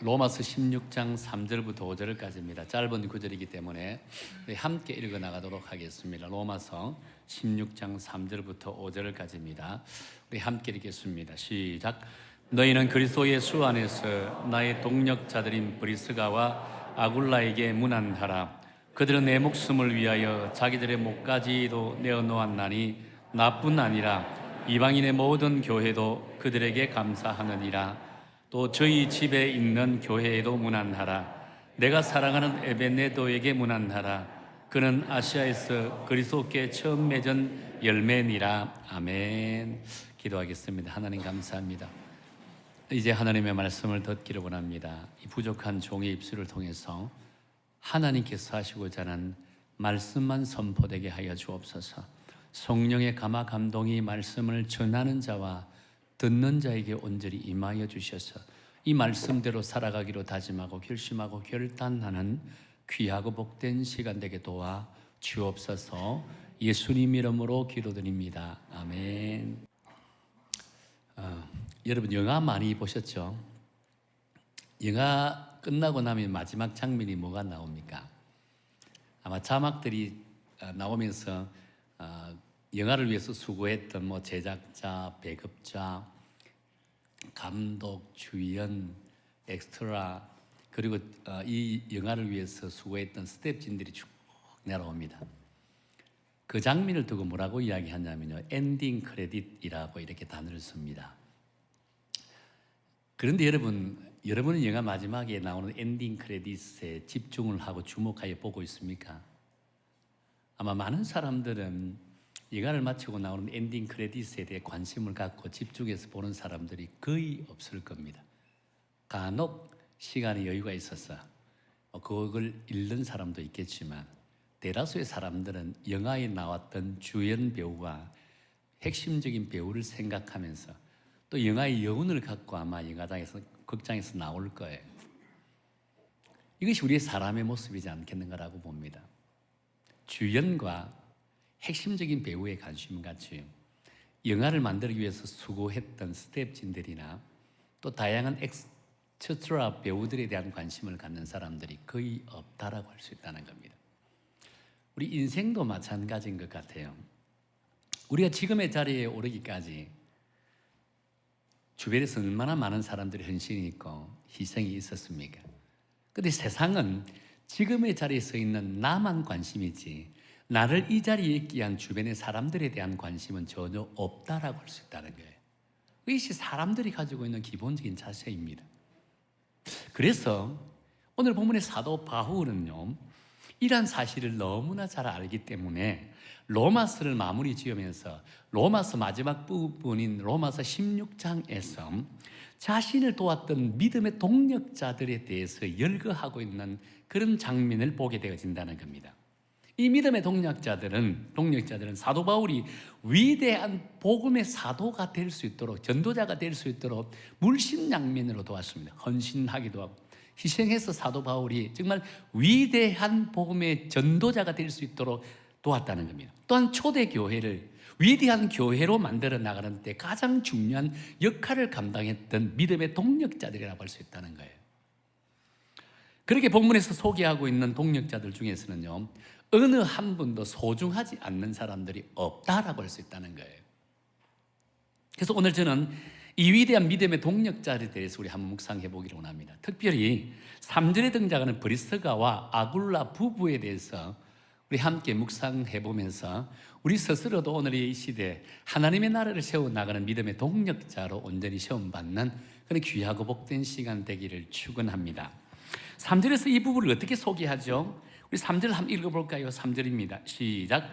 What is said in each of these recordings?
로마서 16장 3절부터 5절까지입니다. 짧은 구절이기 때문에 함께 읽어 나가도록 하겠습니다. 로마서 16장 3절부터 5절까지입니다. 우리 함께 읽겠습니다. 시작. 너희는 그리스도 예수 안에서 나의 동력자들인 브리스가와 아굴라에게 문안하라. 그들은 내 목숨을 위하여 자기들의 목까지도 내어놓았나니 나뿐 아니라 이방인의 모든 교회도 그들에게 감사하느니라. 또 저희 집에 있는 교회에도 문안하라. 내가 사랑하는 에베네도에게 문안하라. 그는 아시아에서 그리스도께 처음 맺은 열매니라. 아멘. 기도하겠습니다. 하나님 감사합니다. 이제 하나님의 말씀을 듣기를 원합니다. 이 부족한 종의 입술을 통해서 하나님께서 하시고자 하는 말씀만 선포되게 하여 주옵소서. 성령의 감화 감동이 말씀을 전하는 자와 듣는 자에게 온전히 임하여 주셔서 이 말씀대로 살아가기로 다짐하고 결심하고 결단하는 귀하고 복된 시간 되게 도와 주옵소서. 예수님 이름으로 기도드립니다. 아멘. 여러분 영화 많이 보셨죠? 영화 끝나고 나면 마지막 장면이 뭐가 나옵니까? 아마 자막들이 나오면서 영화를 위해서 수고했던 제작자, 배급자, 감독, 주연, 엑스트라, 그리고 이 영화를 위해서 수고했던 스태프진들이 쭉 내려옵니다. 그 장면을 두고 뭐라고 이야기하냐면요, 엔딩 크레딧이라고 이렇게 단어를 씁니다. 그런데 여러분은 영화 마지막에 나오는 엔딩 크레딧에 집중을 하고 주목하여 보고 있습니까? 아마 많은 사람들은 영화를 마치고 나오는 엔딩 크레딧에 대해 관심을 갖고 집중해서 보는 사람들이 거의 없을 겁니다. 간혹 시간에 여유가 있어서 그걸 읽는 사람도 있겠지만 대다수의 사람들은 영화에 나왔던 주연 배우와 핵심적인 배우를 생각하면서 또 영화의 여운을 갖고 아마 극장에서 나올 거예요. 이것이 우리의 사람의 모습이지 않겠는가라고 봅니다. 주연과 핵심적인 배우에 관심 갖지 영화를 만들기 위해서 수고했던 스태프진들이나 또 다양한 엑스트라 배우들에 대한 관심을 갖는 사람들이 거의 없다라고 할 수 있다는 겁니다. 우리 인생도 마찬가지인 것 같아요. 우리가 지금의 자리에 오르기까지 주변에서 얼마나 많은 사람들이 헌신이 있고 희생이 있었습니까? 그런데 세상은 지금의 자리에 서 있는 나만 관심이지 나를 이 자리에 있게 한 주변의 사람들에 대한 관심은 전혀 없다라고 할 수 있다는 거예요. 이것이 사람들이 가지고 있는 기본적인 자세입니다. 그래서 오늘 본문의 사도 바울은요, 이러한 사실을 너무나 잘 알기 때문에 로마서를 마무리 지으면서 로마서 마지막 부분인 로마서 16장에서 자신을 도왔던 믿음의 동력자들에 대해서 열거하고 있는 그런 장면을 보게 되어진다는 겁니다. 이 믿음의 동력자들은 사도 바울이 위대한 복음의 사도가 될 수 있도록, 전도자가 될 수 있도록 물심양면으로 도왔습니다. 헌신하기도 하고 희생해서 사도 바울이 정말 위대한 복음의 전도자가 될 수 있도록 도왔다는 겁니다. 또한 초대교회를 위대한 교회로 만들어 나가는 데 가장 중요한 역할을 감당했던 믿음의 동력자들이라고 할 수 있다는 거예요. 그렇게 본문에서 소개하고 있는 동력자들 중에서는요, 어느 한 분도 소중하지 않는 사람들이 없다라고 할 수 있다는 거예요. 그래서 오늘 저는 이 위대한 믿음의 동력자에 대해서 우리 한번 묵상해 보기를 원합니다. 특별히 3절에 등장하는 브리스가와 아굴라 부부에 대해서 우리 함께 묵상해 보면서 우리 스스로도 오늘 이 시대에 하나님의 나라를 세워나가는 믿음의 동력자로 온전히 시험받는 그런 귀하고 복된 시간 되기를 축원합니다. 3절에서 이 부부를 어떻게 소개하죠? 우리 3절 한번 읽어볼까요? 3절입니다. 시작.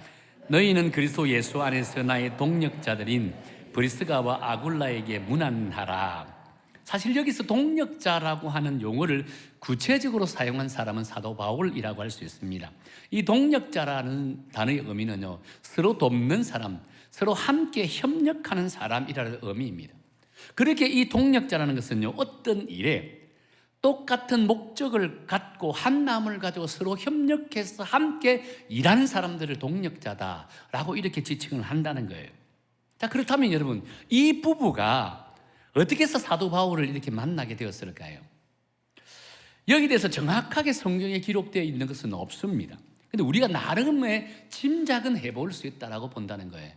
너희는 그리스도 예수 안에서 나의 동력자들인 브리스가와 아굴라에게 문안하라. 사실 여기서 동력자라고 하는 용어를 구체적으로 사용한 사람은 사도 바울이라고 할 수 있습니다. 이 동력자라는 단어의 의미는요, 서로 돕는 사람, 서로 함께 협력하는 사람이라는 의미입니다. 그렇게 이 동력자라는 것은요, 어떤 일에 똑같은 목적을 갖고 한 마음을 가지고 서로 협력해서 함께 일하는 사람들을 동력자다라고 이렇게 지칭을 한다는 거예요. 자, 그렇다면 여러분, 이 부부가 어떻게 해서 사도 바울을 이렇게 만나게 되었을까요? 여기에 대해서 정확하게 성경에 기록되어 있는 것은 없습니다. 근데 우리가 나름의 짐작은 해볼 수 있다라고 본다는 거예요.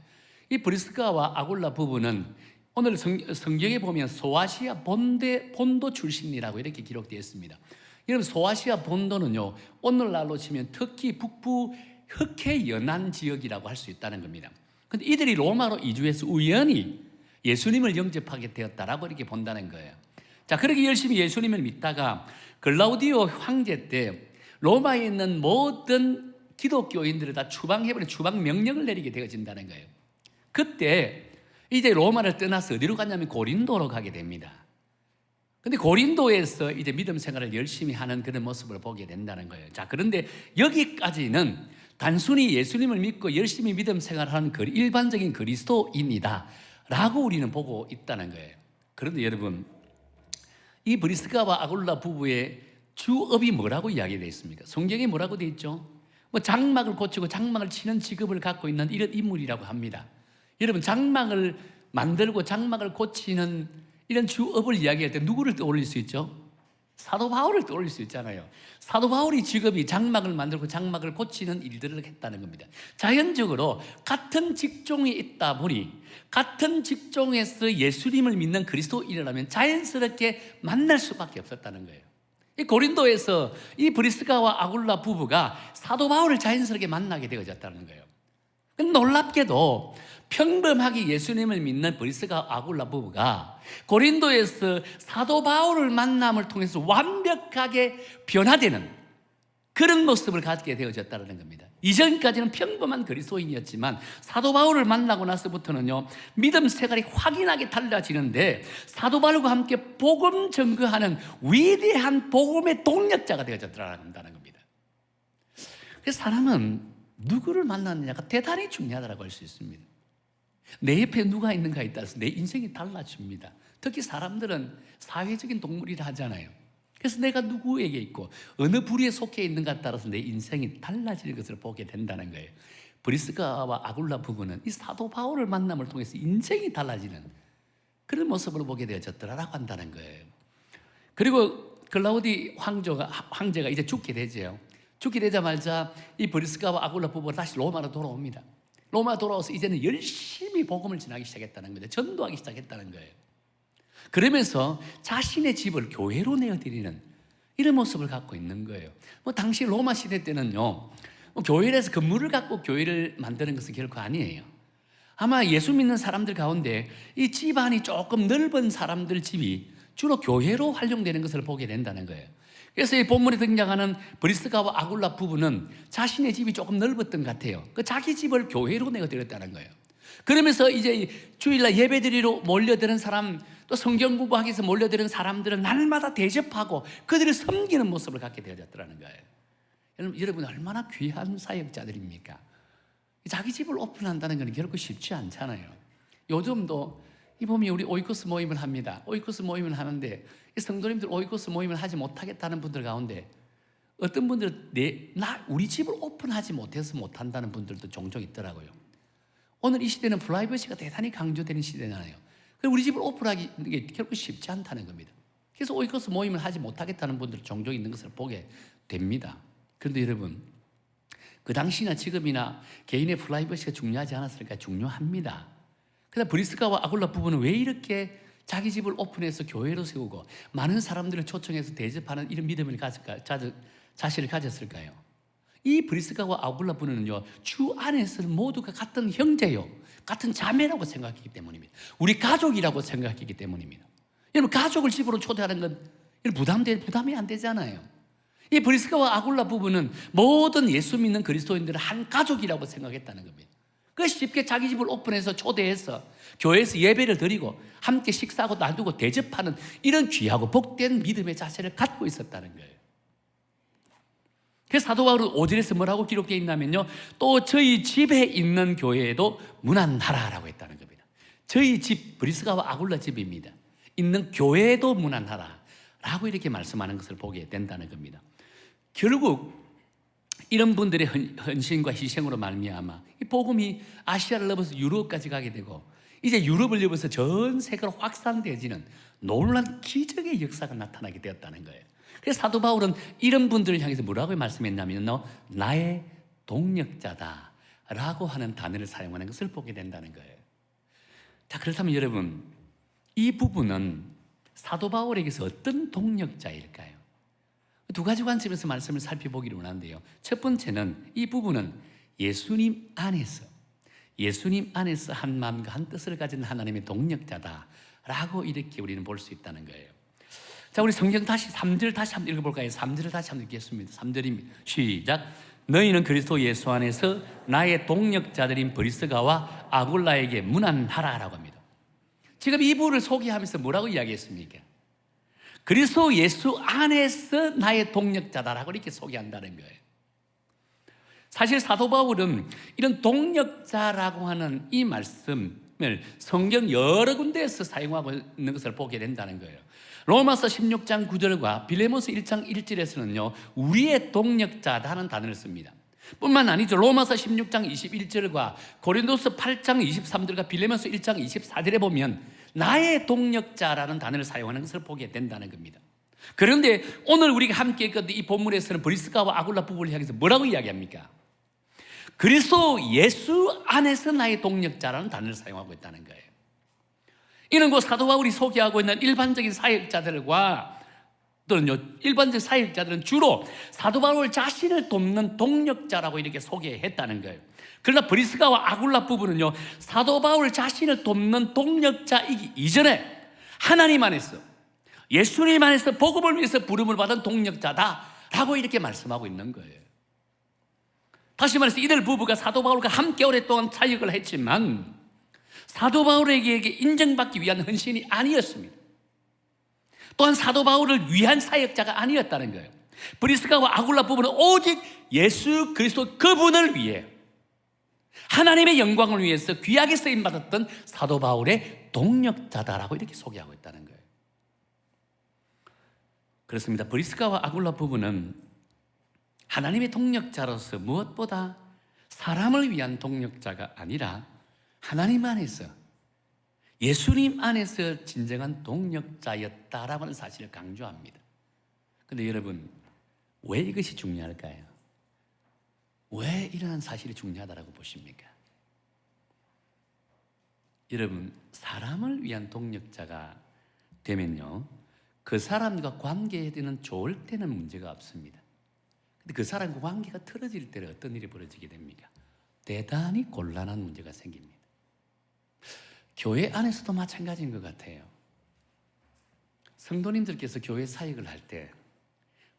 이 브리스가와 아굴라 부부는 오늘 성경에 보면 소아시아 본도 출신이라고 이렇게 기록되어 있습니다. 여러분, 소아시아 본도는요, 오늘날로 치면 터키 북부 흑해 연안 지역이라고 할 수 있다는 겁니다. 근데 이들이 로마로 이주해서 우연히 예수님을 영접하게 되었다라고 이렇게 본다는 거예요. 자, 그렇게 열심히 예수님을 믿다가 글라우디오 황제 때 로마에 있는 모든 기독교인들을 다 추방해버린 추방 명령을 내리게 되어진다는 거예요. 그때 이제 로마를 떠나서 어디로 갔냐면 고린도로 가게 됩니다. 근데 고린도에서 이제 믿음 생활을 열심히 하는 그런 모습을 보게 된다는 거예요. 자, 그런데 여기까지는 단순히 예수님을 믿고 열심히 믿음 생활하는 일반적인 그리스도인이다 라고 우리는 보고 있다는 거예요. 그런데 여러분, 이 브리스가와 아굴라 부부의 주업이 뭐라고 이야기되어 있습니까? 성경에 뭐라고 되어 있죠? 뭐 장막을 고치고 장막을 치는 직업을 갖고 있는 이런 인물이라고 합니다. 여러분, 장막을 만들고 장막을 고치는 이런 주업을 이야기할 때 누구를 떠올릴 수 있죠? 사도 바울을 떠올릴 수 있잖아요. 사도 바울이 직업이 장막을 만들고 장막을 고치는 일들을 했다는 겁니다. 자연적으로 같은 직종이 있다 보니 같은 직종에서 예수님을 믿는 그리스도인이라면 자연스럽게 만날 수밖에 없었다는 거예요. 이 고린도에서 이 브리스가와 아굴라 부부가 사도 바울을 자연스럽게 만나게 되어졌다는 거예요. 놀랍게도 평범하게 예수님을 믿는 브리스가 아굴라 부부가 고린도에서 사도 바울을 만남을 통해서 완벽하게 변화되는 그런 모습을 갖게 되어졌다는 겁니다. 이전까지는 평범한 그리스도인이었지만 사도 바울을 만나고 나서부터는요, 믿음 생활이 확연하게 달라지는데 사도 바울과 함께 복음 전거하는 위대한 복음의 동력자가 되어졌다는 겁니다. 그래서 사람은 누구를 만났느냐가 대단히 중요하다고 할 수 있습니다. 내 옆에 누가 있는가에 따라서 내 인생이 달라집니다. 특히 사람들은 사회적인 동물이라 하잖아요. 그래서 내가 누구에게 있고 어느 부류에 속해 있는가에 따라서 내 인생이 달라지는 것을 보게 된다는 거예요. 브리스가와 아굴라 부부는 이 사도 바울을 만남을 통해서 인생이 달라지는 그런 모습을 보게 되어졌더라라고 한다는 거예요. 그리고 글라우디 황제가 이제 죽게 되죠. 죽게 되자마자 이 브리스가와 아굴라 부부가 다시 로마로 돌아옵니다. 로마 돌아와서 이제는 열심히 복음을 전하기 시작했다는 거죠. 전도하기 시작했다는 거예요. 그러면서 자신의 집을 교회로 내어드리는 이런 모습을 갖고 있는 거예요. 당시 로마 시대 때는요, 교회에서 건물을 갖고 교회를 만드는 것은 결코 아니에요. 아마 예수 믿는 사람들 가운데 이 집안이 조금 넓은 사람들 집이 주로 교회로 활용되는 것을 보게 된다는 거예요. 그래서 이 본문에 등장하는 브리스가와 아굴라 부부는 자신의 집이 조금 넓었던 것 같아요. 자기 집을 교회로 내어드렸다는 거예요. 그러면서 이제 주일날 예배드리러 몰려드는 사람, 또 성경 공부하기 위해서 몰려드는 사람들은 날마다 대접하고 그들을 섬기는 모습을 갖게 되어졌더라는 거예요. 여러분, 얼마나 귀한 사역자들입니까? 자기 집을 오픈한다는 건 결코 쉽지 않잖아요. 요즘도 이 보면 우리 오이코스 모임을 합니다. 오이코스 모임을 하는데 이 성도님들 오이코스 모임을 하지 못하겠다는 분들 가운데 어떤 분들은 우리 집을 오픈하지 못해서 못한다는 분들도 종종 있더라고요. 오늘 이 시대는 프라이버시가 대단히 강조되는 시대잖아요. 우리 집을 오픈하기 이게 결코 쉽지 않다는 겁니다. 그래서 오이코스 모임을 하지 못하겠다는 분들 종종 있는 것을 보게 됩니다. 그런데 여러분, 그 당시나 지금이나 개인의 프라이버시가 중요하지 않았을까? 중요합니다. 그래서 브리스가와 아굴라 부부는 왜 이렇게 자기 집을 오픈해서 교회로 세우고 많은 사람들을 초청해서 대접하는 이런 믿음을 자신을 가졌을까요? 이 브리스가와 아굴라 부부는요, 주 안에서는 모두가 같은 형제요, 같은 자매라고 생각했기 때문입니다. 우리 가족이라고 생각했기 때문입니다. 여러분, 가족을 집으로 초대하는 건 부담이 안 되잖아요. 이 브리스가와 아굴라 부부는 모든 예수 믿는 그리스도인들을 한 가족이라고 생각했다는 겁니다. 그래서 쉽게 자기 집을 오픈해서 초대해서 교회에서 예배를 드리고 함께 식사하고 나누고 대접하는 이런 귀하고 복된 믿음의 자세를 갖고 있었다는 거예요. 그래서 사도 바울은 5절에서 뭐라고 기록되어 있냐면요, 또 저희 집에 있는 교회에도 문안하라라고 했다는 겁니다. 저희 집, 브리스가와 아굴라 집입니다. 있는 교회에도 문안하라라고 이렇게 말씀하는 것을 보게 된다는 겁니다. 결국 이런 분들의 헌신과 희생으로 말미암아 이 복음이 아시아를 넘어서 유럽까지 가게 되고 이제 유럽을 넘어서 전 세계로 확산되어지는 놀라운 기적의 역사가 나타나게 되었다는 거예요. 그래서 사도 바울은 이런 분들을 향해서 뭐라고 말씀했냐면요, 나의 동력자다라고 하는 단어를 사용하는 것을 보게 된다는 거예요. 자, 그렇다면 여러분, 이 부분은 사도 바울에게서 어떤 동력자일까요? 두 가지 관점에서 말씀을 살펴보기를 원하는데요, 첫 번째는 이 부분은 예수님 안에서 한 마음과 한 뜻을 가진 하나님의 동력자다라고 이렇게 우리는 볼 수 있다는 거예요. 자, 우리 성경 3절 다시 한번 읽어볼까요? 3절을 다시 한번 읽겠습니다. 3절입니다. 시작. 너희는 그리스도 예수 안에서 나의 동력자들인 브리스가와 아굴라에게 문안하라라고 합니다. 지금 이분을 소개하면서 뭐라고 이야기했습니까? 그리스도 예수 안에서 나의 동력자다라고 이렇게 소개한다는 거예요. 사실 사도 바울은 이런 동력자라고 하는 이 말씀을 성경 여러 군데에서 사용하고 있는 것을 보게 된다는 거예요. 로마서 16장 9절과 빌레몬서 1장 1절에서는요, 우리의 동력자라는 단어를 씁니다. 뿐만 아니죠. 로마서 16장 21절과 고린도서 8장 23절과 빌레몬서 1장 24절에 보면 나의 동력자라는 단어를 사용하는 것을 보게 된다는 겁니다. 그런데 오늘 우리가 함께 했던 이 본문에서는 브리스가와 아굴라 부부를 향해서 뭐라고 이야기합니까? 그리스도 예수 안에서 나의 동력자라는 단어를 사용하고 있다는 거예요. 이는 곧 사도 바울이 소개하고 있는 일반적인 사역자들과 또는요, 일반적 사역자들은 주로 사도 바울 자신을 돕는 동력자라고 이렇게 소개했다는 거예요. 그러나 브리스가와 아굴라 부부는요, 사도 바울 자신을 돕는 동력자이기 이전에 하나님 안에서, 예수님 안에서 복음을 위해서 부름을 받은 동력자다라고 이렇게 말씀하고 있는 거예요. 다시 말해서 이들 부부가 사도 바울과 함께 오랫동안 사역을 했지만 사도 바울에게 인정받기 위한 헌신이 아니었습니다. 또한 사도 바울을 위한 사역자가 아니었다는 거예요. 브리스가와 아굴라 부부는 오직 예수 그리스도 그분을 위해, 하나님의 영광을 위해서 귀하게 쓰임받았던 사도 바울의 동력자다라고 이렇게 소개하고 있다는 거예요. 그렇습니다. 브리스가와 아굴라 부부는 하나님의 동력자로서 무엇보다 사람을 위한 동력자가 아니라 하나님 안에서, 예수님 안에서 진정한 동력자였다라고 하는 사실을 강조합니다. 그런데 여러분, 왜 이것이 중요할까요? 왜 이러한 사실이 중요하다고 보십니까? 여러분, 사람을 위한 동력자가 되면요, 그 사람과 관계에 되는 좋을 때는 문제가 없습니다. 근데 그 사람과 관계가 틀어질 때는 어떤 일이 벌어지게 됩니까? 대단히 곤란한 문제가 생깁니다. 교회 안에서도 마찬가지인 것 같아요. 성도님들께서 교회 사역을 할 때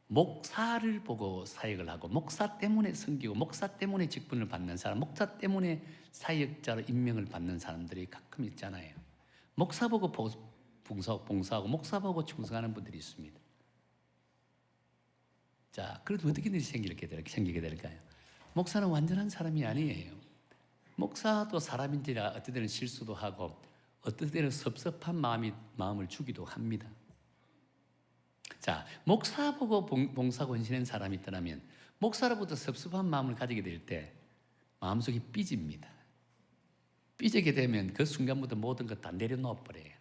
목사를 보고 사역을 하고, 목사 때문에 섬기고, 목사 때문에 직분을 받는 사람, 목사 때문에 사역자로 임명을 받는 사람들이 가끔 있잖아요. 목사 보고 봉사하고 목사 보고 충성하는 분들이 있습니다. 자, 그래도 어떻게 일이 생기게 될까요? 목사는 완전한 사람이 아니에요. 목사도 사람인지라 어떨 때는 실수도 하고 어떨 때는 섭섭한 마음을 주기도 합니다. 자, 목사 보고 봉사하고 헌신한 사람이 있다면 목사로부터 섭섭한 마음을 가지게 될 때 마음속이 삐집니다. 삐지게 되면 그 순간부터 모든 것 다 내려놓아 버려요.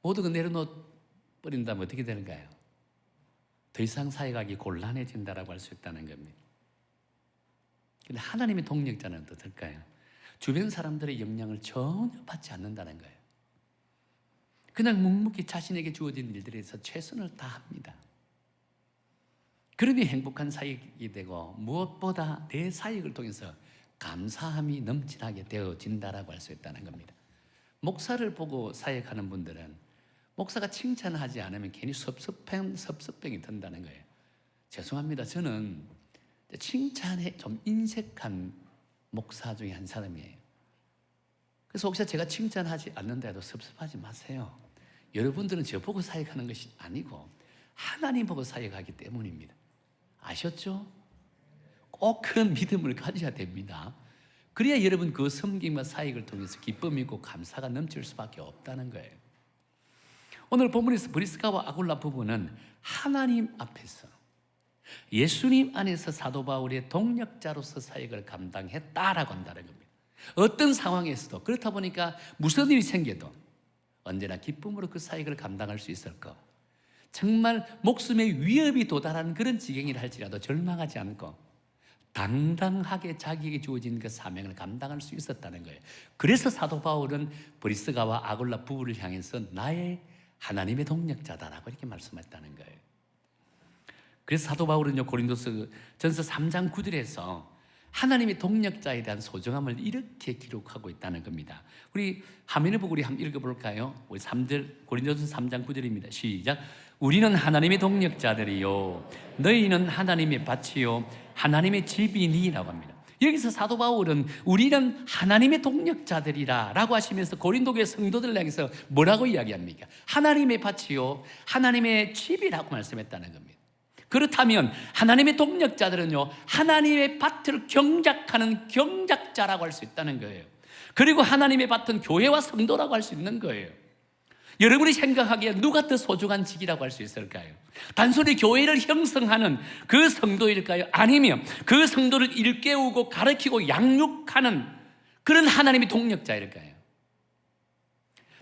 모든 거 내려놓아 버린다면 어떻게 되는가요? 더 이상 사역하기 곤란해진다라고 할 수 있다는 겁니다. 근데 하나님의 동력자는 어떨까요? 주변 사람들의 영향을 전혀 받지 않는다는 거예요. 그냥 묵묵히 자신에게 주어진 일들에서 최선을 다합니다. 그러니 행복한 사역이 되고, 무엇보다 내 사역을 통해서 감사함이 넘치게 되어진다라고 할 수 있다는 겁니다. 목사를 보고 사역하는 분들은 목사가 칭찬하지 않으면 괜히 섭섭병이 든다는 거예요. 죄송합니다. 저는 칭찬에 좀 인색한 목사 중에 한 사람이에요. 그래서 혹시 제가 칭찬하지 않는다 해도 섭섭하지 마세요. 여러분들은 저 보고 사역하는 것이 아니고 하나님 보고 사역하기 때문입니다. 아셨죠? 꼭 그런 믿음을 가져야 됩니다. 그래야 여러분 그 섬김과 사역을 통해서 기쁨이 있고 감사가 넘칠 수밖에 없다는 거예요. 오늘 본문에서 브리스가와 아굴라 부부는 하나님 앞에서, 예수님 안에서 사도 바울의 동력자로서 사역을 감당했다라고 한다는 겁니다. 어떤 상황에서도, 그렇다 보니까 무슨 일이 생겨도 언제나 기쁨으로 그 사역을 감당할 수 있을 것, 정말 목숨의 위협이 도달하는 그런 지경이라 할지라도 절망하지 않고 당당하게 자기에게 주어진 그 사명을 감당할 수 있었다는 거예요. 그래서 사도 바울은 브리스가와 아굴라 부부를 향해서 나의 하나님의 동력자다라고 이렇게 말씀했다는 거예요. 그래서 사도 바울은요, 고린도서 전서 3장 9절에서 하나님의 동력자에 대한 소중함을 이렇게 기록하고 있다는 겁니다. 우리 화면을 보고 우리 한번 읽어볼까요? 우리 3절, 고린도서 3장 9절입니다. 시작. 우리는 하나님의 동력자들이요 너희는 하나님의 밭이요 하나님의 집이니라고 합니다. 여기서 사도 바울은 우리는 하나님의 동력자들이라 라고 하시면서 고린도교회 성도들을 향해서 뭐라고 이야기합니까? 하나님의 밭이요 하나님의 집이라고 말씀했다는 겁니다. 그렇다면 하나님의 동력자들은요 하나님의 밭을 경작하는 경작자라고 할 수 있다는 거예요. 그리고 하나님의 밭은 교회와 성도라고 할 수 있는 거예요. 여러분이 생각하기에 누가 더 소중한 직이라고 할 수 있을까요? 단순히 교회를 형성하는 그 성도일까요? 아니면 그 성도를 일깨우고 가르치고 양육하는 그런 하나님의 동력자일까요?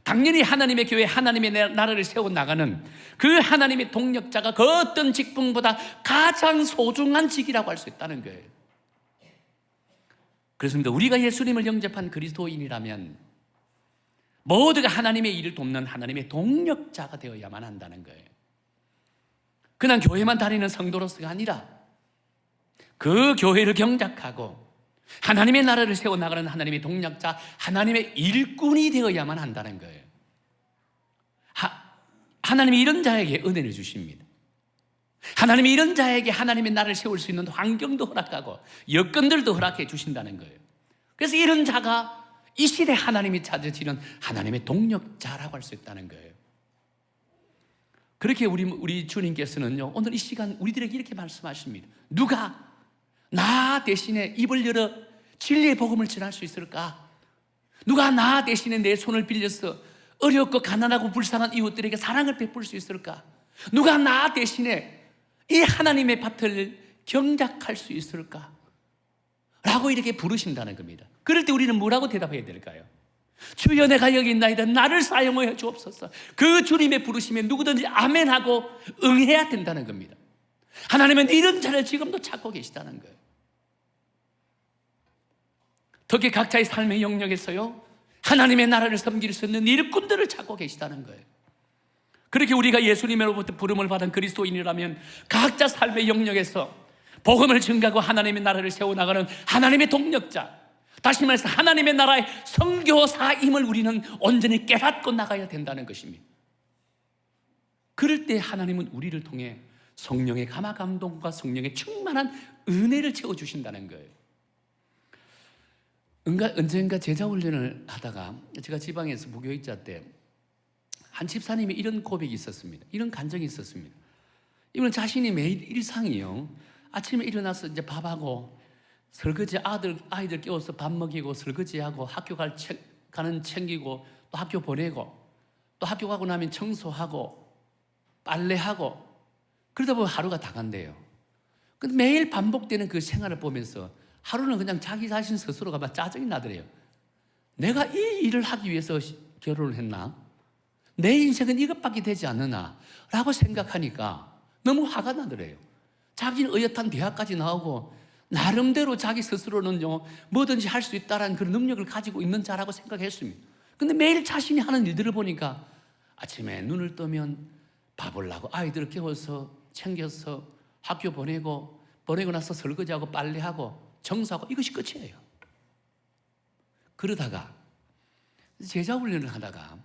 당연히 하나님의 교회, 하나님의 나라를 세워나가는 그 하나님의 동력자가 그 어떤 직분보다 가장 소중한 직이라고 할 수 있다는 거예요. 그렇습니다. 우리가 예수님을 영접한 그리스도인이라면 모두가 하나님의 일을 돕는 하나님의 동력자가 되어야만 한다는 거예요. 그냥 교회만 다니는 성도로서가 아니라 그 교회를 경작하고 하나님의 나라를 세워나가는 하나님의 동력자, 하나님의 일꾼이 되어야만 한다는 거예요. 하나님이 이런 자에게 은혜를 주십니다. 하나님이 이런 자에게 하나님의 나라를 세울 수 있는 환경도 허락하고 여건들도 허락해 주신다는 거예요. 그래서 이런 자가 이 시대 하나님이 찾으시는 하나님의 동력자라고 할 수 있다는 거예요. 그렇게 우리 주님께서는요 오늘 이 시간 우리들에게 이렇게 말씀하십니다. 누가 나 대신에 입을 열어 진리의 복음을 전할 수 있을까? 누가 나 대신에 내 손을 빌려서 어렵고 가난하고 불쌍한 이웃들에게 사랑을 베풀 수 있을까? 누가 나 대신에 이 하나님의 밭을 경작할 수 있을까? 라고 이렇게 부르신다는 겁니다. 그럴 때 우리는 뭐라고 대답해야 될까요? 주여 내가 여기 있나이다 나를 사용하여 주옵소서. 그 주님의 부르심에 누구든지 아멘하고 응해야 된다는 겁니다. 하나님은 이런 자를 지금도 찾고 계시다는 거예요. 특히 각자의 삶의 영역에서요 하나님의 나라를 섬길 수 있는 일꾼들을 찾고 계시다는 거예요. 그렇게 우리가 예수님으로부터 부름을 받은 그리스도인이라면 각자 삶의 영역에서 복음을 증가하고 하나님의 나라를 세워나가는 하나님의 동력자, 다시 말해서 하나님의 나라의 선교사임을 우리는 온전히 깨닫고 나가야 된다는 것입니다. 그럴 때 하나님은 우리를 통해 성령의 감화감동과 성령의 충만한 은혜를 채워주신다는 거예요. 언젠가 제자훈련을 하다가 제가 지방에서 무교육자 때 한 집사님이 이런 고백이 있었습니다. 이런 간증이 있었습니다. 이분은 자신이 매일 일상이요 아침에 일어나서 이제 밥하고 설거지 아이들 깨워서 밥 먹이고 설거지하고 학교 가는 챙기고 또 학교 보내고 또 학교 가고 나면 청소하고 빨래하고 그러다 보면 하루가 다 간대요. 근데 매일 반복되는 그 생활을 보면서 하루는 그냥 자기 자신 스스로가 막 짜증이 나더래요. 내가 이 일을 하기 위해서 결혼을 했나? 내 인생은 이것밖에 되지 않느냐? 라고 생각하니까 너무 화가 나더래요. 자기는 의젓한 대학까지 나오고 나름대로 자기 스스로는요 뭐든지 할 수 있다는 그런 능력을 가지고 있는 자라고 생각했습니다. 근데 매일 자신이 하는 일들을 보니까 아침에 눈을 뜨면 밥을 하고 아이들을 깨워서 챙겨서 학교 보내고 나서 설거지하고 빨래하고 청소하고 이것이 끝이에요. 그러다가 제자훈련을 하다가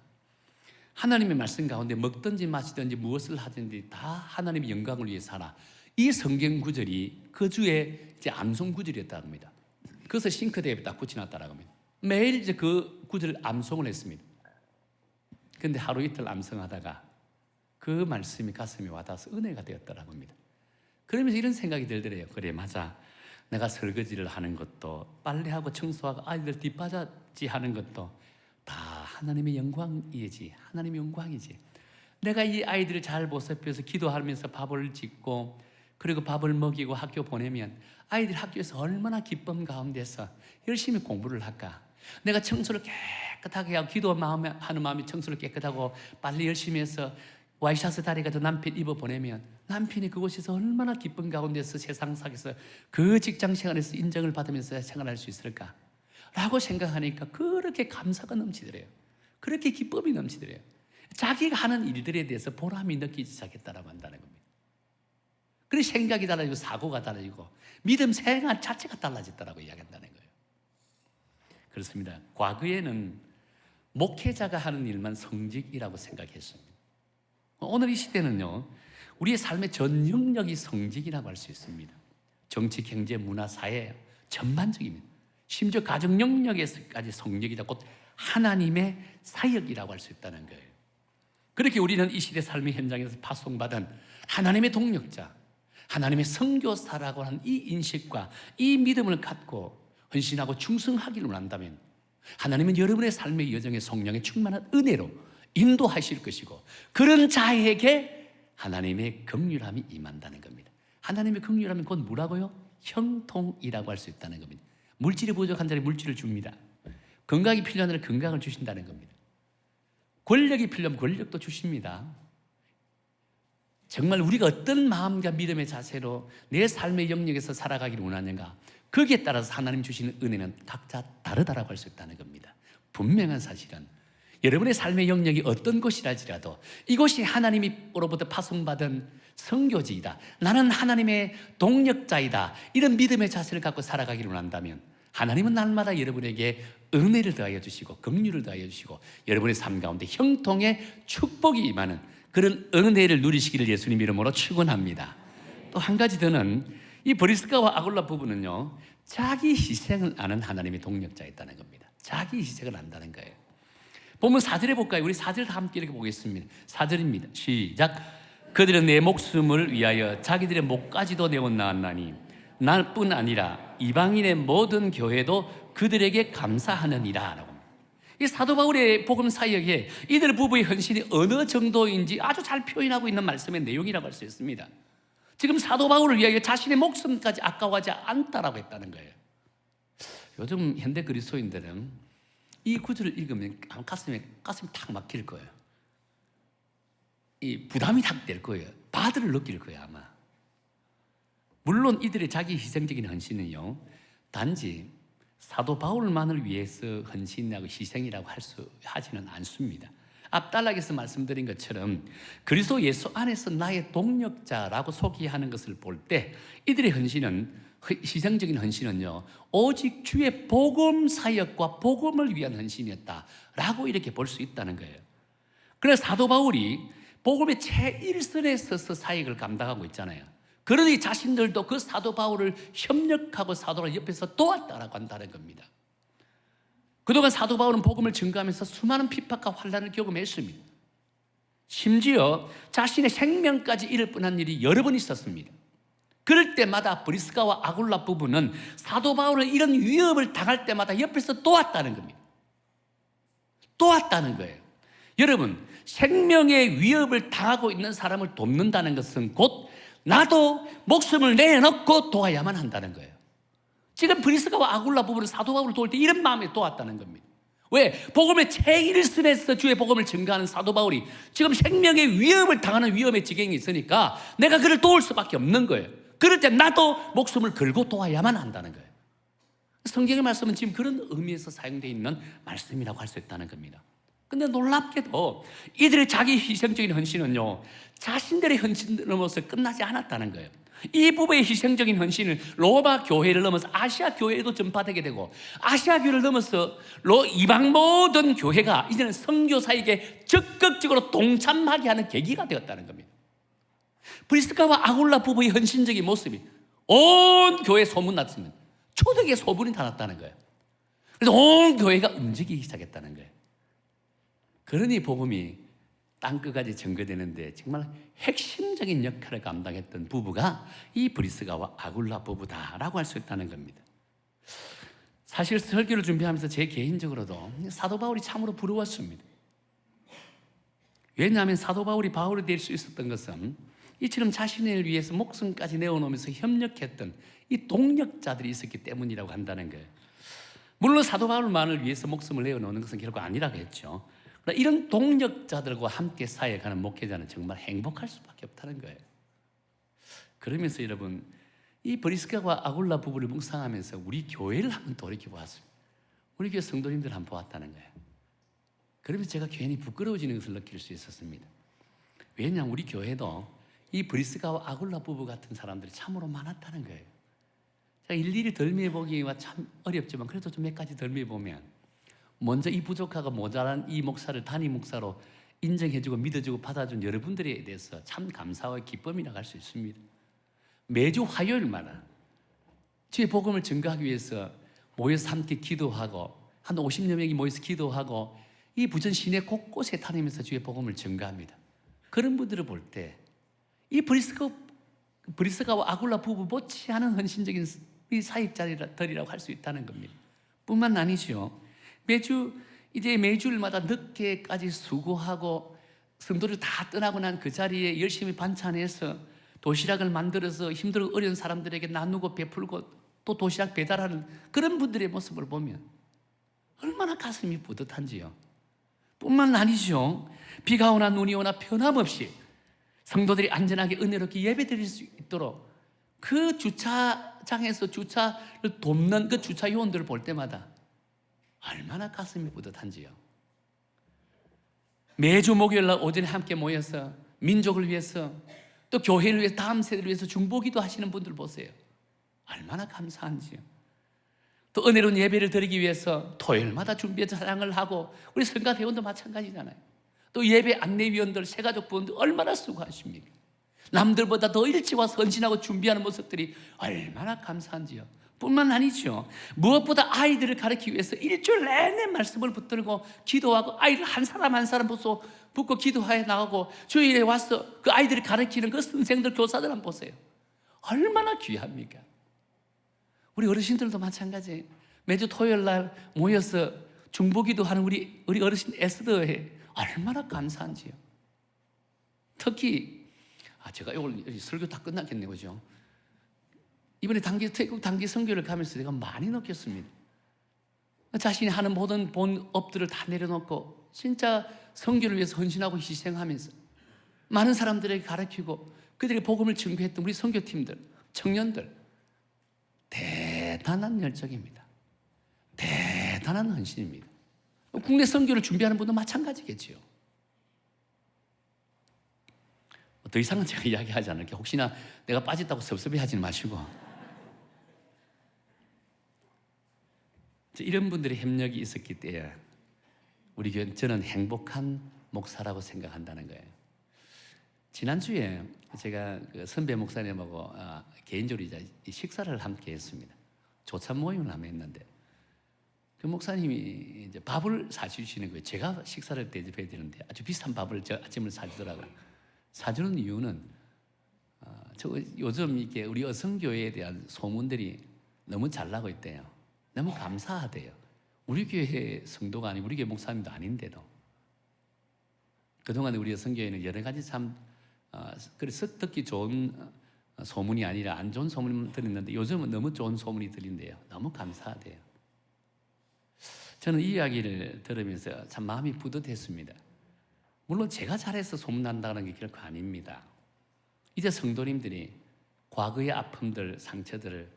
하나님의 말씀 가운데 먹든지 마시든지 무엇을 하든지 다 하나님의 영광을 위해 살아. 이 성경 구절이 그 주에 이제 암송 구절이었다고 합니다. 그래서 싱크대에 딱 붙여놨다라고 합니다. 매일 이제 그 구절을 암송을 했습니다. 근데 하루 이틀 암송하다가 그 말씀이 가슴에 와닿아서 은혜가 되었다라고 합니다. 그러면서 이런 생각이 들더래요. 그래 맞아. 내가 설거지를 하는 것도 빨래하고 청소하고 아이들 뒷바라지 하는 것도 다 하나님의 영광이지. 하나님의 영광이지. 내가 이 아이들을 잘 보살펴서 기도하면서 밥을 짓고 그리고 밥을 먹이고 학교 보내면 아이들 학교에서 얼마나 기쁨 가운데서 열심히 공부를 할까. 내가 청소를 깨끗하게 하고 기도하는 마음이 청소를 깨끗하고 빨리 열심히 해서 와이셔츠 다리가 남편 입어 보내면 남편이 그곳에서 얼마나 기쁜 가운데서 세상상에서 그 직장 생활에서 인정을 받으면서 생활할 수 있을까? 라고 생각하니까 그렇게 감사가 넘치더래요. 그렇게 기쁨이 넘치더래요. 자기가 하는 일들에 대해서 보람이 느끼기 시작했다라고 한다는 겁니다. 그래서 생각이 달라지고 사고가 달라지고 믿음 생활 자체가 달라졌다라고 이야기한다는 거예요. 그렇습니다. 과거에는 목회자가 하는 일만 성직이라고 생각했습니다. 오늘 이 시대는요, 우리의 삶의 전 영역이 성직이라고 할 수 있습니다. 정치, 경제, 문화, 사회 전반적입니다. 심지어 가정 영역에서까지 성직이다. 곧 하나님의 사역이라고 할 수 있다는 거예요. 그렇게 우리는 이 시대 삶의 현장에서 파송받은 하나님의 동력자, 하나님의 선교사라고 하는 이 인식과 이 믿음을 갖고 헌신하고 충성하기를 원한다면 하나님은 여러분의 삶의 여정에 성령의 충만한 은혜로 인도하실 것이고 그런 자에게 하나님의 긍휼함이 임한다는 겁니다. 하나님의 긍휼함이 곧 뭐라고요? 형통이라고 할 수 있다는 겁니다. 물질이 부족한 자에게 물질을 줍니다. 건강이 필요한 자에게 건강을 주신다는 겁니다. 권력이 필요하면 권력도 주십니다. 정말 우리가 어떤 마음과 믿음의 자세로 내 삶의 영역에서 살아가기를 원하는가, 거기에 따라서 하나님 주시는 은혜는 각자 다르다라고 할 수 있다는 겁니다. 분명한 사실은 여러분의 삶의 영역이 어떤 곳이라지라도 이곳이 하나님으로부터 파송받은 선교지이다, 나는 하나님의 동력자이다, 이런 믿음의 자세를 갖고 살아가기를 원한다면 하나님은 날마다 여러분에게 은혜를 더하여 주시고 긍휼을 더하여 주시고 여러분의 삶 가운데 형통의 축복이 임하는 그런 은혜를 누리시기를 예수님 이름으로 축원합니다. 또 한 가지 더는 이 브리스가와 아굴라 부부는요, 자기 희생을 아는 하나님의 동력자였다는 겁니다. 자기 희생을 안다는 거예요. 보면 4절에 볼까요? 우리 4절 함께 이렇게 보겠습니다. 4절입니다. 시작. 그들은 내 목숨을 위하여 자기들의 목까지도 내어놓았나니 나뿐 아니라 이방인의 모든 교회도 그들에게 감사하느니라 라고. 이 사도 바울의 복음 사역에 이들 부부의 헌신이 어느 정도인지 아주 잘 표현하고 있는 말씀의 내용이라고 할 수 있습니다. 지금 사도 바울을 위하여 자신의 목숨까지 아까워하지 않다라고 했다는 거예요. 요즘 현대 그리스도인들은 이 구절을 읽으면 가슴이 탁 막힐 거예요. 이 부담이 탁 될 거예요. 바들을 느낄 거예요 아마. 물론 이들의 자기 희생적인 헌신은요, 단지 사도 바울만을 위해서 헌신하고 희생이라고 하지는 않습니다. 앞단락에서 말씀드린 것처럼 그리스도 예수 안에서 나의 동력자라고 소개하는 것을 볼 때 이들의 헌신은, 희생적인 헌신은요, 오직 주의 복음 사역과 복음을 위한 헌신이었다라고 이렇게 볼 수 있다는 거예요. 그래서 사도 바울이 복음의 최일선에 서서 사역을 감당하고 있잖아요. 그러니 자신들도 그 사도 바울을 협력하고 사도를 옆에서 도왔다라고 한다는 겁니다. 그동안 사도 바울은 복음을 증거하면서 수많은 핍박과 환난을 경험했습니다. 심지어 자신의 생명까지 잃을 뻔한 일이 여러 번 있었습니다. 그럴 때마다 브리스가와 아굴라 부부는 사도 바울은 이런 위협을 당할 때마다 옆에서 도왔다는 겁니다. 도왔다는 거예요. 여러분, 생명의 위협을 당하고 있는 사람을 돕는다는 것은 곧 나도 목숨을 내놓고 도와야만 한다는 거예요. 지금 브리스가와 아굴라 부부는 사도 바울을 도울 때 이런 마음에 도왔다는 겁니다. 왜? 복음의 최일선에서 주의 복음을 증거하는 사도 바울이 지금 생명의 위협을 당하는 위험의 지경이 있으니까 내가 그를 도울 수밖에 없는 거예요. 그럴 때 나도 목숨을 걸고 도와야만 한다는 거예요. 성경의 말씀은 지금 그런 의미에서 사용되어 있는 말씀이라고 할 수 있다는 겁니다. 근데 놀랍게도 이들의 자기 희생적인 헌신은요, 자신들의 헌신을 넘어서 끝나지 않았다는 거예요. 이 부부의 희생적인 헌신을 로마 교회를 넘어서 아시아 교회에도 전파되게 되고, 아시아 교회를 넘어서 이방 모든 교회가 이제는 선교사에게 적극적으로 동참하게 하는 계기가 되었다는 겁니다. 브리스가와 아굴라 부부의 헌신적인 모습이 온 교회에 소문났습니다. 초대교회 소문이 다 났다는 거예요. 그래서 온 교회가 움직이기 시작했다는 거예요. 그러니 복음이 땅끝까지 전개되는데 정말 핵심적인 역할을 감당했던 부부가 이 브리스가와 아굴라 부부다라고 할 수 있다는 겁니다. 사실 설교를 준비하면서 제 개인적으로도 사도 바울이 참으로 부러웠습니다. 왜냐하면 사도 바울이 바울이 될 수 있었던 것은 이처럼 자신을 위해서 목숨까지 내어놓으면서 협력했던 이 동력자들이 있었기 때문이라고 한다는 거예요. 물론 사도 바울만을 위해서 목숨을 내어놓는 것은 결코 아니라고 했죠. 이런 동력자들과 함께 사역하는 목회자는 정말 행복할 수밖에 없다는 거예요. 그러면서 여러분, 이 브리스가와 아굴라 부부를 묵상하면서 우리 교회를 한번 돌이켜 보았습니다. 우리 교회 성도님들 한번 보았다는 거예요. 그러면서 제가 괜히 부끄러워지는 것을 느낄 수 있었습니다. 왜냐하면 우리 교회도 이 브리스가와 아굴라 부부 같은 사람들이 참으로 많았다는 거예요. 제가 일일이 덜미해보기가 참 어렵지만 그래도 좀 몇 가지 덜미해보면, 먼저 이 부족하고 모자란 이 목사를 단임 목사로 인정해주고 믿어주고 받아준 여러분들에 대해서 참 감사와 기쁨이라고 할 수 있습니다. 매주 화요일마다 주의 복음을 증거하기 위해서 모여서 함께 기도하고, 한 50여 명이 모여서 기도하고 이 부천 시내 곳곳에 다니면서 주의 복음을 증거합니다. 그런 분들을 볼 때 이 브리스가와 아굴라 부부 못지않은 헌신적인 이 사역자들이라고 할 수 있다는 겁니다. 뿐만 아니죠. 매주일마다 늦게까지 수고하고 성도를 다 떠나고 난 그 자리에 열심히 반찬해서 도시락을 만들어서 힘들고 어려운 사람들에게 나누고 베풀고 또 도시락 배달하는 그런 분들의 모습을 보면 얼마나 가슴이 뿌듯한지요. 뿐만 아니죠. 비가 오나 눈이 오나 변함없이 성도들이 안전하게 은혜롭게 예배드릴 수 있도록 그 주차장에서 주차를 돕는 그 주차 요원들을 볼 때마다 얼마나 가슴이 뿌듯한지요. 매주 목요일날 오전에 함께 모여서 민족을 위해서 또 교회를 위해서 다음 세대를 위해서 중보기도 하시는 분들 보세요. 얼마나 감사한지요. 또 은혜로운 예배를 드리기 위해서 토요일마다 준비해서 사랑을 하고, 우리 성가 대원도 마찬가지잖아요. 또 예배 안내위원들, 새가족 부원들 얼마나 수고하십니까? 남들보다 더 일찍 와서 헌신하고 준비하는 모습들이 얼마나 감사한지요. 뿐만 아니죠. 무엇보다 아이들을 가르치기 위해서 일주일 내내 말씀을 붙들고 기도하고 아이를 한 사람 한 사람 붙고 기도해 나가고 주일에 와서 그 아이들을 가르치는 그 선생들, 교사들 한번 보세요. 얼마나 귀합니까? 우리 어르신들도 마찬가지. 매주 토요일 날 모여서 중보기도 하는 우리 어르신 에스더에 얼마나 감사한지요. 특히 제가 오늘 설교 다 끝났겠네요, 그죠? 이번에 태국 단기 선교를 가면서 내가 많이 느꼈습니다. 자신이 하는 모든 본업들을 다 내려놓고 진짜 선교를 위해서 헌신하고 희생하면서 많은 사람들에게 가르치고 그들의 복음을 증거했던 우리 선교팀들, 청년들, 대단한 열정입니다. 대단한 헌신입니다. 국내 선교를 준비하는 분도 마찬가지겠지요. 더 이상은 제가 이야기하지 않을게요. 혹시나 내가 빠졌다고 섭섭해하지 마시고. 이런 분들의 협력이 있었기 때문에 우리 교회는 저는 행복한 목사라고 생각한다는 거예요. 지난주에 제가 그 선배 목사님하고 개인적으로 이제 식사를 함께 했습니다. 조찬 모임을 함께 했는데 그 목사님이 이제 밥을 사주시는 거예요. 제가 식사를 대접해야 되는데 아주 비싼 밥을 아침을 사주더라고요. 사주는 이유는 요즘 이게 우리 어성교회에 대한 소문들이 너무 잘 나고 있대요. 너무 감사하대요. 우리 교회 성도가 아니고 우리 교회 목사님도 아닌데도 그동안 우리 어성교회는 여러 가지 참 그래서 듣기 좋은 소문이 아니라 안 좋은 소문이 들리는데 요즘은 너무 좋은 소문이 들린대요. 너무 감사하대요. 저는 이 이야기를 들으면서 참 마음이 뿌듯했습니다. 물론 제가 잘해서 소문난다는 게 결코 아닙니다. 이제 성도님들이 과거의 아픔들, 상처들을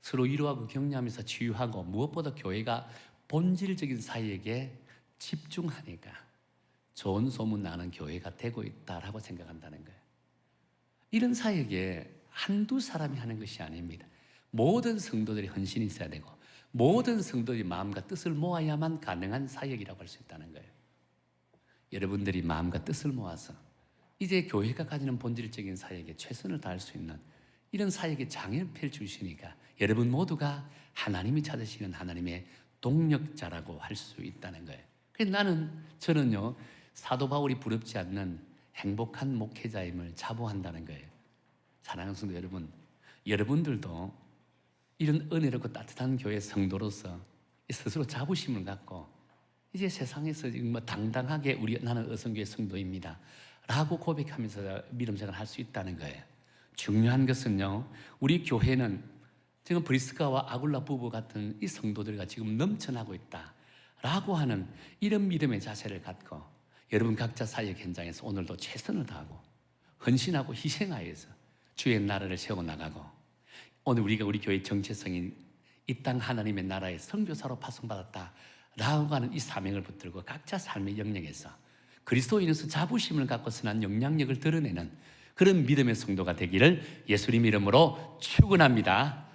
서로 위로하고 격려하면서 치유하고 무엇보다 교회가 본질적인 사역에 집중하니까 좋은 소문 나는 교회가 되고 있다라고 생각한다는 거예요. 이런 사역에 한두 사람이 하는 것이 아닙니다. 모든 성도들이 헌신이 있어야 되고 모든 성도들이 마음과 뜻을 모아야만 가능한 사역이라고 할 수 있다는 거예요. 여러분들이 마음과 뜻을 모아서 이제 교회가 가지는 본질적인 사역에 최선을 다할 수 있는 이런 사역의 장을 펼쳐주시니까 여러분 모두가 하나님이 찾으시는 하나님의 동력자라고 할 수 있다는 거예요. 그래서 저는요 사도 바울이 부럽지 않는 행복한 목회자임을 자부한다는 거예요. 사랑하는 성도 여러분, 여러분들도 이런 은혜롭고 따뜻한 교회 성도로서 스스로 자부심을 갖고 이제 세상에서 당당하게 나는 어성교회 성도입니다 라고 고백하면서 믿음생활을 할 수 있다는 거예요. 중요한 것은요, 우리 교회는 지금 브리스가와 아굴라 부부 같은 이 성도들과 지금 넘쳐나고 있다 라고 하는 이런 믿음의 자세를 갖고 여러분 각자 사역 현장에서 오늘도 최선을 다하고 헌신하고 희생하여서 주의 나라를 세워나가고 오늘 우리가 우리 교회 정체성인 이 땅 하나님의 나라의 선교사로 파송받았다 라고 하는 이 사명을 붙들고 각자 삶의 영역에서 그리스도인으로서 자부심을 갖고 선한 영향력을 드러내는 그런 믿음의 성도가 되기를 예수님 이름으로 축원합니다.